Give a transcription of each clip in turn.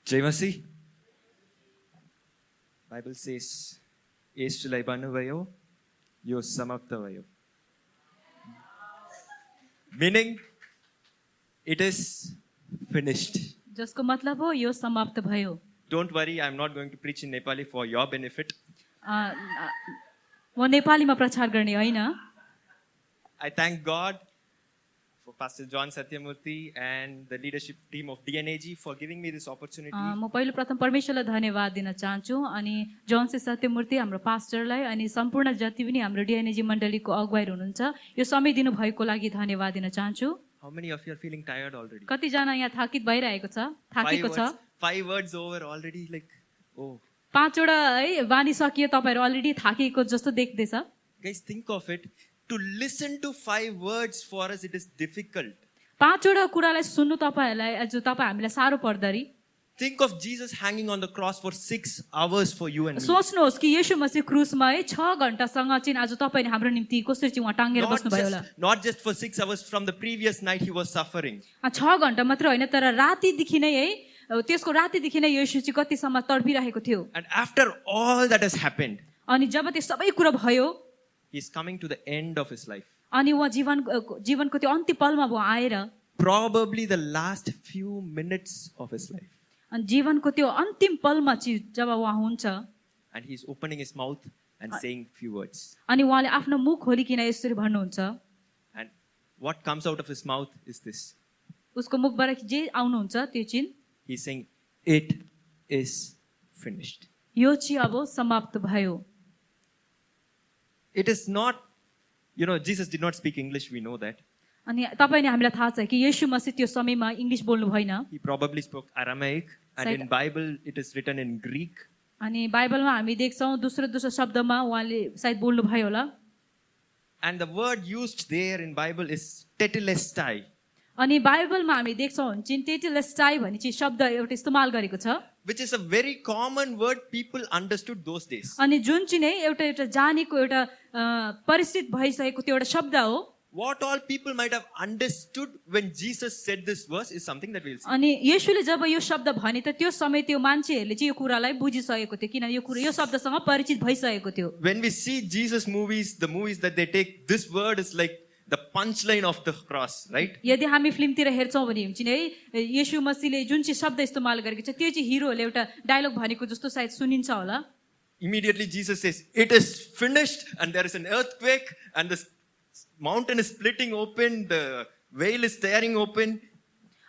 जय मसीह. Bible says, "येशूलाई भन्नुभयो, यो समाप्त भयो." Meaning, it is finished. जसको मतलब हो यो समाप्त भयो. Don't worry, I'm not going to preach in Nepali for your benefit. म नेपालीमा प्रचार गर्ने होइन. I thank God for Pastor John SATHYAMOORTHY and the leadership team of DNAG for giving me this opportunity. म पहिलो प्रथम परमेश्वरलाई धन्यवाद दिन चाहन्छु अनि जॉन सत्यमूर्ति हाम्रो पास्टरलाई अनि सम्पूर्ण जति पनि हाम्रो डीएनएजी मण्डलीको अगुवाई हुनुहुन्छ यो समय दिनु भएको लागि धन्यवाद दिन चाहन्छु. How many of you are feeling tired already? कति जना यहाँ थाकित भइरहेको छ, थाकेको छ. 5 words over already, like, oh. 5 वटा है बानी सकियो, तपाईहरु अलरेडी थाकेको जस्तो देख्दै छ. Guys, think of it. To listen to 5 words for us, it is difficult. 5 वटा कुरालाई सुन्नु तपाईहरुलाई जो तपाई हामीलाई सारो पर्दरी. Think of Jesus hanging on the cross for 6 hours for you and me. सोच्नुहोस् कि येशू मसीह क्रुसमा है 6 घण्टासँग चाहिँ आज तपाईले हाम्रो निम्ति कसरी चाहिँ उहाँ टांगेर बस्नु भयो होला. Not just for 6 hours, from the previous night he was suffering. 6 घण्टा मात्र होइन तर रातिदेखि नै है त्यसको रातिदेखि नै येशू चाहिँ कतिसम्म तडपिरहेको थियो. And after all that has happened, अनि जब त्यो सबै कुरा भयो, he is coming to the end of his life. अनि उहाँ जीवनको त्यो अन्तिम पलमा उहाँ आएर Probably the last few minutes of his life. अनि जीवनको त्यो अन्तिम पलमा चाहिँ जब उहाँ हुन्छ And he is opening his mouth and saying few words. अनि उहाँले आफ्नो मुख खोलिकिन यसरी भन्नुहुन्छ. And what comes out of his mouth is this. उसको मुखबाट जे आउनुहुन्छ त्यो चाहिँ He is saying, "It is finished." यो चाहिँ अब समाप्त भयो. It is not, Jesus did not speak English, we know that. अनि तपाईले हामीलाई थाहा छ कि येशू मसीह त्यो समयमा इंग्लिश बोल्नु भएन. He probably spoke Aramaic, and in Bible it is written in Greek. अनि बाइबलमा हामी देख्छौं दोस्रो शब्दमा उहाँले सायद बोल्नु भयो होला. And the word used there in Bible is tetelestai. अनि बाइबलमा हामी देख्छौं चाहिँ टेटेलेस्टाई भन्ने चाहिँ शब्द एउटा इस्तेमाल गरेको छ. Which is a very common word people understood those days. अनि जुन चाहिँ नै एउटा जानेको एउटा परिचित भइसकेको त्यो एउटा शब्द हो. What all people might have understood when Jesus said this verse is something that we'll see. अनि येशूले जब यो शब्द भने त त्यो समय त्यो मान्छेहरूले चाहिँ यो कुरालाई बुझिसकेको थियो किनभने यो शब्दसँग परिचित भइसकेको थियो. When we see Jesus movies, the movies that they take, this word is like the punchline of the cross, right? यदि हामी फिल्मतिर हेर्छौं भने चाहिँ है येशू मसीहले जुन चाहिँ शब्द इस्तेमाल गरेको छ त्यो चाहिँ हिरोहरूले एउटा डायलॉग भनेको जस्तो सायद सुनिन्छ होला. Immediately Jesus says, "It is finished," and there is an earthquake and the mountain is splitting open, the veil is tearing open.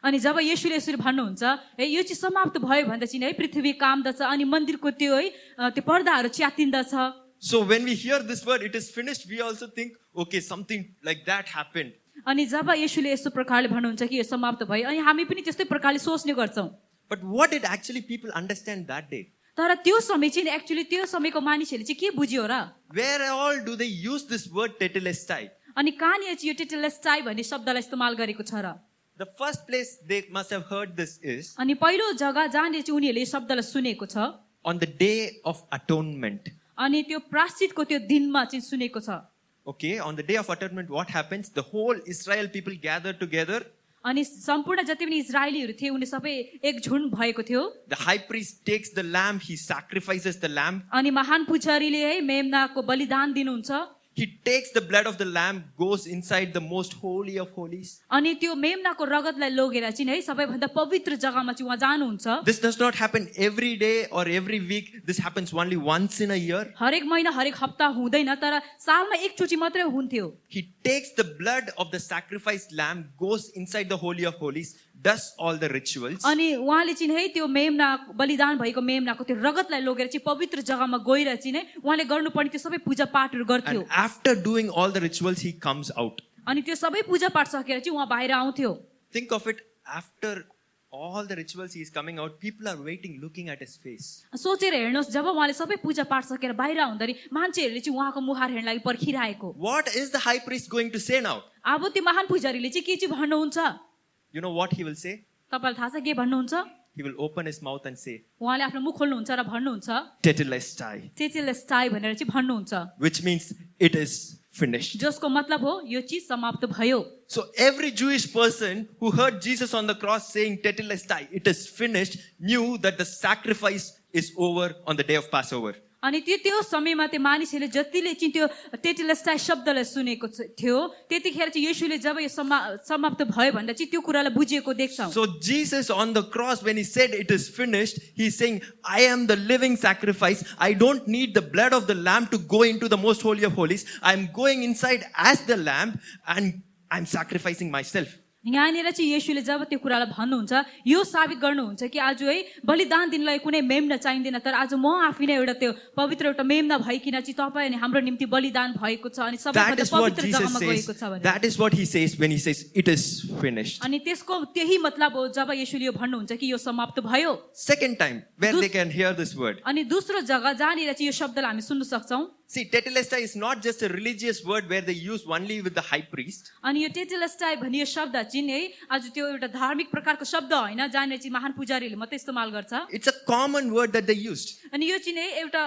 अनि जब येशूले यसरी भन्नुहुन्छ है यो चाहिँ समाप्त भयो भन्दा चाहिँ है पृथ्वी काम्दछ अनि मन्दिरको त्यो है त्यो पर्दाहरू च्यातिन्दछ. So when we hear this word, "it is finished," we also think, okay, something like that happened. अनि जब येशूले यस्तो प्रकारले भन्नुहुन्छ कि यो समाप्त भयो अनि हामी पनि त्यस्तै प्रकारले सोच्ने गर्छौं. But what did actually people understand that day? तर त्यो समय चाहिँ एक्चुअली त्यो समयको मानिसहरूले चाहिँ के बुझ्यो र? Where all do they use this word tetelestai? अनि कहाँनिर चाहिँ यो टेटेलेस्टाई भन्ने शब्दलाई इस्तेमाल गरेको छ र? The first place they must have heard this is अनि पहिलो जग्गा जहाँनिर चाहिँ उनीहरूले यो शब्दलाई सुनेको छ on the Day of Atonement. अनि त्यो प्रायश्चितको त्यो दिनमा चाहिँ सुनेको छ. Okay, on the Day of Atonement, what happens? The whole Israel people gather together. अनि सम्पूर्ण जति पनि इजरायलीहरू थिए उनी सबै एकझुन्ड भएको थियो. The high priest takes the lamb, he sacrifices the lamb. अनि महान पुजारीले है मेमनाको बलिदान दिनुहुन्छ. He takes the blood of the lamb, goes inside the most holy of holies. अनि त्यो मेमनाको रगतलाई लगेर चाहिँ है सबैभन्दा पवित्र जग्गामा चाहिँ उहाँ जानुहुन्छ. This does not happen every day or every week. This happens only once in a year. हरेक महिना हरेक हप्ता हुँदैन तर सालमा एकचोटी मात्रै हुन्थ्यो. He takes the blood of the sacrificed lamb, goes inside the holy of holies, does all the rituals. अनि उहाँले चाहिँ है त्यो मेमना बलिदान भएको मेमनाको त्यो रगतलाई लगेर चाहिँ पवित्र जग्गामा गएर चाहिँ नै उहाँले गर्नुपर्ने त्यो सबै पूजा पाठहरू गर्थ्यो. And after doing all the rituals, he comes out. अनि त्यो सबै पूजा पाठ सकेर चाहिँ उहाँ बाहिर आउँथ्यो. Think of it, after all the rituals he is coming out, people are waiting, looking at his face. सोचेर हेर्नुहोस् जब उहाँले सबै पूजा पाठ सकेर बाहिर आउँदाखेरि मान्छेहरूले चाहिँ उहाँको मुहार हेर्न लागि पर्खिरहेको. What is the high priest going to say now? अब त्यो महान पुजारीले चाहिँ के चाहिँ भन्नुहुन्छ? You know what he will say? तपाईलाई थाहा छ के भन्नुहुन्छ? He will open his mouth and say, उहाँले आफ्नो मुख खोल्नुहुन्छ र भन्नुहुन्छ "Tetelestai," टेटेलेस्टाई भनेर चाहिँ भन्नुहुन्छ. which means it is finished. जसको मतलब हो यो चिज समाप्त भयो. So every Jewish person who heard Jesus on the cross saying tetelestai, it is finished, knew that the sacrifice is over on the day of Passover. अनि त्यो समयमा त्यो मानिसहरूले जतिले चाहिँ त्यो टेटेलस्टाई शब्दलाई सुनेको थियो त्यतिखेर चाहिँ येशूले जब यो समाप्त भयो भनेर चाहिँ त्यो कुरालाई बुझेको देख्छौं. So Jesus on the cross, when he said it is finished, he's saying, I am the living sacrifice. I don't need the blood of the lamb to go into the most holy of holies. I'm going inside as the lamb and I'm sacrificing myself. यहाँनिर चाहिँ येशूले जब त्यो कुरालाई भन्नुहुन्छ यो साबित गर्नुहुन्छ कि आज है बलिदान दिनलाई कुनै मेम्ना चाहिँदैन, तर आज म आफै नै एउटा त्यो पवित्र एउटा मेम्ना भइकिन चाहिँ तपाईँ अनि हाम्रो निम्ति बलिदान भएको छ अनि सबैभन्दा पवित्र जग्गामा गएको छ भनेर. That is what he says when he says it is finished. अनि त्यसको त्यही मतलब हो जब येशूले यो भन्नुहुन्छ कि यो समाप्त भयो. Second time where they can hear this word. अनि दोस्रो जग्गा जहाँनिर चाहिँ यो शब्दलाई हामी सुन्न सक्छौं. See, tetelestai is not just a religious word where they use only with the high priest. अनि यो टेटेलस्टाई भन्ने शब्द चाहिँ है आज त्यो एउटा धार्मिक प्रकारको शब्द हैन जहाँनिर चाहिँ महान पुजारीले मात्रै इस्तेमाल गर्छ. It's a common word that they used. अनि यो चाहिँ एउटा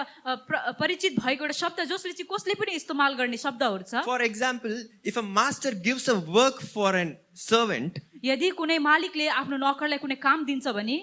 परिचित भएको एउटा शब्द जसले चाहिँ कसले पनि इस्तेमाल गर्ने शब्दहरु छ. For example, if a master gives a work for a servant, यदि कुनै मालिकले आफ्नो नोकरलाई कुनै काम दिन्छ भने,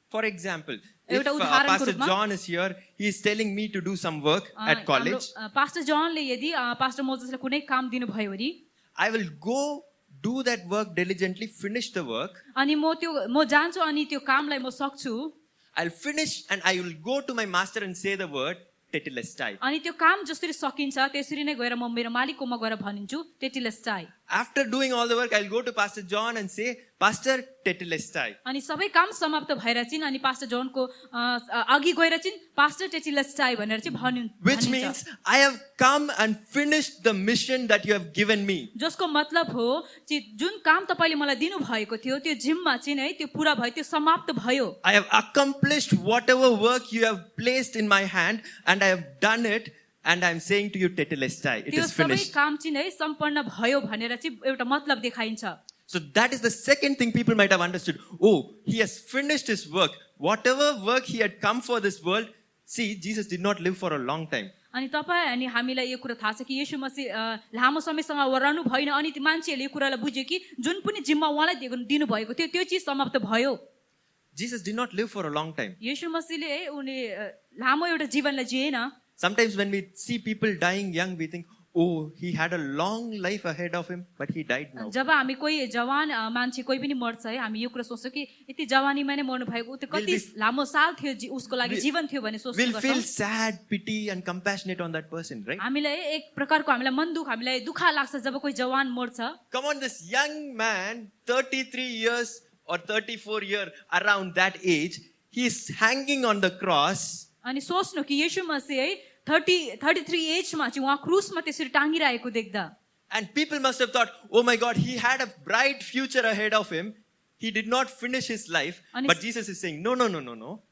for example, if Pastor John is here, he is telling me to do some work at college. Pastor Johnले यदि Pastor Mosesलाई कुनै काम दिनु भयो भने, I will go do that work diligently, finish the work. अनि म जान्छु अनि त्यो कामलाई म सक्छु. I'll finish and I will go to my master and say the word tetelestai. अनि त्यो काम जसरी सकिन्छ त्यसरी नै गएर म मेरो मालिककोमा गएर भनिन्छु टेटेलस्टाई. After doing all the work, I'll go to Pastor John and say, Pastor, tetelestai. अनि सबै काम समाप्त भएर चाहिँ अनि पास्टर जोनको अघि गएर चाहिँ पास्टर टेटेलस्टाई भनेर चाहिँ भनिन्छ. Which means I have come and finished the mission that you have given me. जसको मतलब हो چې जुन काम तपाईले मलाई दिनु भएको थियो त्यो जिम्मा चाहिँ है त्यो पूरा भयो, त्यो समाप्त भयो. I have accomplished whatever work you have placed in my hand and I have done it. And I'm saying to you, tetelestai, it is finished. त्यो सबै काम चाहिँ है सम्पन्न भयो भनेर चाहिँ एउटा मतलब देखाइन्छ. So that is the second thing people might have understood. Oh, he has finished his work. Whatever work he had come for this world, see, Jesus did not live for a long time. अनि तपाईँ अनि हामीलाई यो कुरा थाहा छ कि येशू मसीह लामो समयसँग रहनु भएन अनि ती मान्छेहरूले यो कुरालाई बुझ्यो कि जुन पनि जिम्मा उहाँलाई दिनु भएको थियो त्यो चिज समाप्त भयो. Jesus did not live for a long time. येशू मसीहले उनी लामो एउटा जीवनलाई जिएन. Sometimes when we see people dying young, we think, oh, he had a long life ahead of him, but he died now. जब हामी कोही जवान मान्छे कोही पनि मर्छ है हामी यो कुरा सोच्छौं कि यति जवानीमा नै मर्नु भएको त्यो कति लामो साल थियो उसको लागि जीवन थियो भने सोच्नु पर्छ. We'll feel sad, pity and compassionate on that person, right? हामीलाई एक प्रकारको हामीलाई मन दुख हामीलाई दुःख लाग्छ जब कोही जवान मर्छ. Come on, this young man, 33 years or 34 years, around that age, he is hanging on the cross. अनि सोच्नु कि येशू मसीह है 33 एजमा चाहिँ उहाँ क्रुसमा त्यसरी टाँगिरहेको देख्दा. And people must have thought, oh my God, he had a bright future ahead of him. He did not finish his life. But Jesus is saying, no.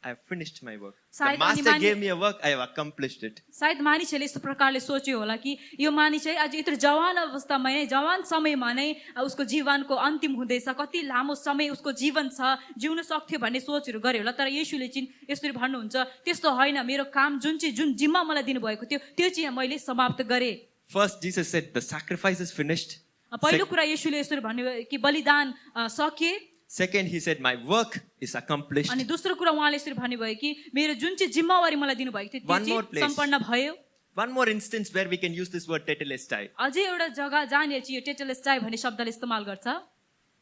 I have finished my work. The master gave me a work, I have accomplished it. सायद मानिसहरूले यस्तो प्रकारले सोच्यो होला कि यो मानिस चाहिँ आज यत्रो जवान अवस्थामा नै जवान समयमा नै उसको जीवनको अन्तिम हुँदैछ, कति लामो समय उसको जीवन छ, जिउन सक्थ्यो भन्ने सोचहरू गरे होला. तर येशूले चाहिँ यसरी भन्नुहुन्छ त्यस्तो होइन, मेरो काम जुन जिम्मा मलाई दिनुभएको थियो त्यो चाहिँ मैले समाप्त गरे. First Jesus said the sacrifice is finished. पहिलो कुरा येशूले यसरी भन्नुभयो कि बलिदान सके. Second, he said, my work is accomplished. अनि दोस्रो कुरा उहाँले यसरी भन्नुभयो कि मेरो जुन चाहिँ जिम्मेवारी मलाई दिनुभएको थियो त्यो चाहिँ सम्पन्न भयो. One more instance where we can use this word tetelestai. अझै एउटा जग्गा जहाँनिर चाहिँ यो टेटेलस्टाई भन्ने शब्दले इस्तेमाल गर्छ.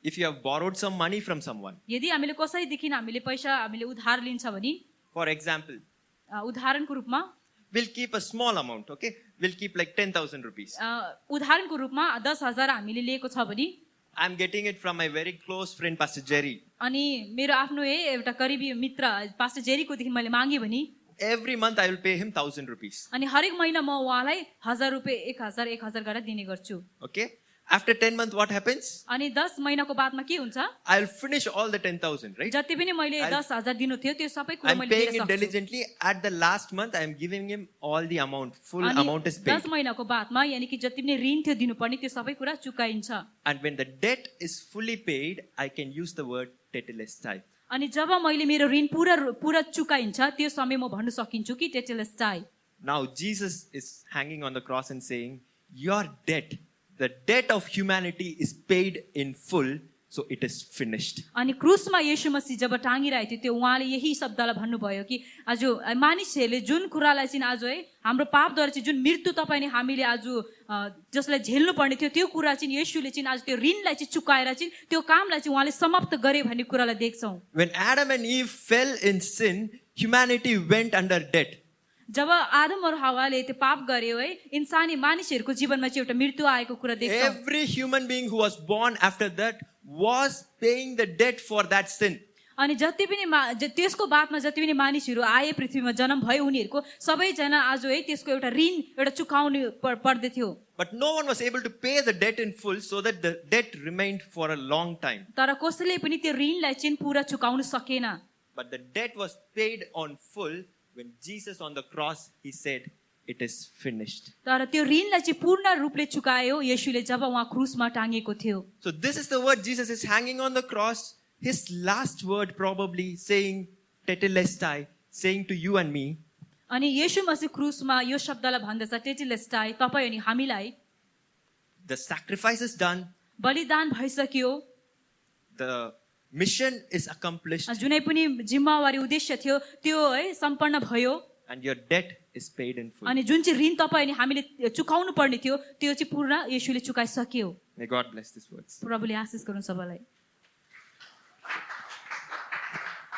If you have borrowed some money from someone. यदि हामीले कसैदेखि हामीले पैसा हामीले उधार लिन्छ भने, for example, उदाहरणको रूपमा we'll keep a small amount, okay? We'll keep like 10,000 rupees. उदाहरणको रूपमा 10,000 हामीले लिएको छ भने I'm getting it from my very close friend Pastor Jerry. अनि मेरो आफ्नो एउटा करिबी मित्र पास्टर जेरीको देखि मैले मागे भने every month I will pay him 1,000 rupees. अनि हरेक महिना म उहाँलाई 1000 रुपैयाँ 1000 गरेर दिने गर्छु. Okay? After 10 months what happens? अनि 10 महिनाको बादमा के हुन्छ? I'll finish all the 10,000, right? जति पनि मैले 10,000 दिनु थियो त्यो सबै कुरा मैले दिन सक्छु. I'm paying it diligently. At the last month I am giving him all the amount. Full amount is paid. 10 महिनाको बादमा यानी कि जति पनि ऋण थियो दिनुपर्ने त्यो सबै कुरा चुकाइन्छ. And when the debt is fully paid, I can use the word tetelestai. अनि जब मैले मेरो ऋण पूरा चुकाइन्छ त्यो समय म भन्न सकिन्छु कि टेटेलस्टाई. Now Jesus is hanging on the cross and saying, your debt, the debt of humanity is paid in full, so it is finished. अनि क्रुसमा येशू मसीह जब टाँगिरहेको थियो त्यो उहाँले यही शब्दलाई भन्नुभयो कि आज मानिसहरूले जुन कुरालाई चाहिँ आज है हाम्रो पापद्वारा चाहिँ जुन मृत्यु तपाईले हामीले आज जसलाई झेल्नु पर्ने थियो त्यो कुरा चाहिँ येशूले चाहिँ आज त्यो ऋणलाई चाहिँ चुकाएर चाहिँ त्यो कामलाई चाहिँ उहाँले समाप्त गरे भन्ने कुरालाई देख्छौं. When Adam and Eve fell in sin, humanity went under debt. जब आदम और हवाले त्यो पाप गर्यो है इन्सानी मानिसहरूको जीवनमा चाहिँ एउटा मृत्यु आएको कुरा देख्छौं. Every human being who was born after that was paying the debt for that sin. अनि जति पनि त्यसको बादमा जति पनि मानिसहरू आए पृथ्वीमा जन्म भयो उनीहरूको सबैजना आज है त्यसको एउटा ऋण एउटा चुकाउनु पर्दै थियो. But no one was able to pay the debt in full, so that the debt remained for a long time. तर कसैले पनि त्यो ऋणलाई चाहिँ पुरा चुकाउन सकेन. But the debt was paid on full when Jesus on the cross, he said, it is finished. तर त्यो ऋणलाई चाहिँ पूर्ण रूपले चुकायो येशूले जब उहाँ क्रुसमा टाँगिएको थियो. So this is the word Jesus is hanging on the cross. His last word probably saying, tetelestai, saying to you and me, अनि येशू मसीह क्रुसमा यो शब्दलाई भन्दछ टेटेलेस्टाई तपाई अनि हामीलाई. the sacrifice is done, बलिदान भइसक्यो. the mission is accomplished, जुनै पनि जिम्मेवारी उद्देश्य थियो त्यो है सम्पन्न भयो. and your debt is paid in full. अनि जुन चाहिँ ऋण तपाई अनि हामीले चुकाउनु पर्ने थियो त्यो चाहिँ पूर्ण येशूले चुकाइसक्यो. May God bless these words. प्रभुले आशीष गरून् सबैलाई.